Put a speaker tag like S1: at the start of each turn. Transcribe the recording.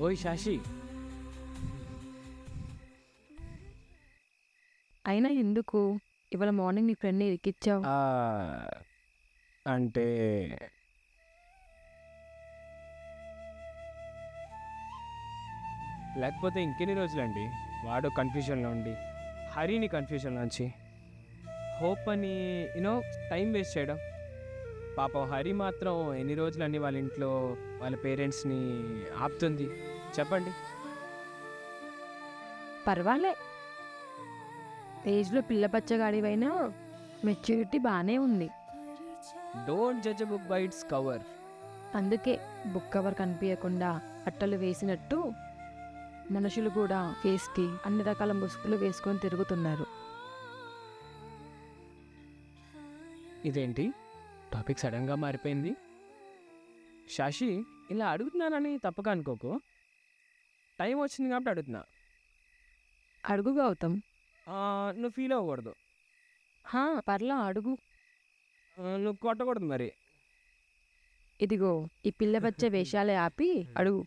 S1: ఓయ్ శాషి.
S2: అయినా ఎందుకు ఇవాళ మార్నింగ్ నీ ఫ్రెండ్ని ఇరికిచ్చావు?
S1: ఆ, అంటే లేకపోతే ఇంకెన్ని రోజులండి వాడు కన్ఫ్యూజన్లో ఉండి హరిని కన్ఫ్యూజన్లోంచి హోప్ అని టైం వేస్ట్ చేయడం. పాపం హరి మాత్రం ఎన్ని రోజులని వాళ్ళ ఇంట్లో వాళ్ళ పేరెంట్స్ని ఆపుతుంది చెప్పండి.
S2: పర్వాలే, ఏజ్లో పిల్ల పచ్చగాడివైనా మెచ్యూరిటీ బాగానే ఉంది.
S1: Don't judge book by its cover.
S2: అందుకే బుక్ కవర్ కనిపించకుండా అట్టలు వేసినట్టు మనుషులు కూడా ఫేస్కి అన్ని రకాల ముసుగులు వేసుకొని తిరుగుతున్నారు.
S1: ఇదేంటి టాపిక్ సడన్గా మారిపోయింది? శాషి, ఇలా అడుగుతున్నానని తప్పక అనుకోకు. టైం వచ్చింది కాబట్టి అడుగుతున్నా.
S2: అడుగు గౌతమ్.
S1: నువ్వు ఫీల్ అవ్వకూడదు.
S2: పర్లా అడుగు.
S1: నువ్వు కొట్టకూడదు మరి.
S2: ఇదిగో ఈ పిల్ల పచ్చ వేషాలే ఆపి అడుగు.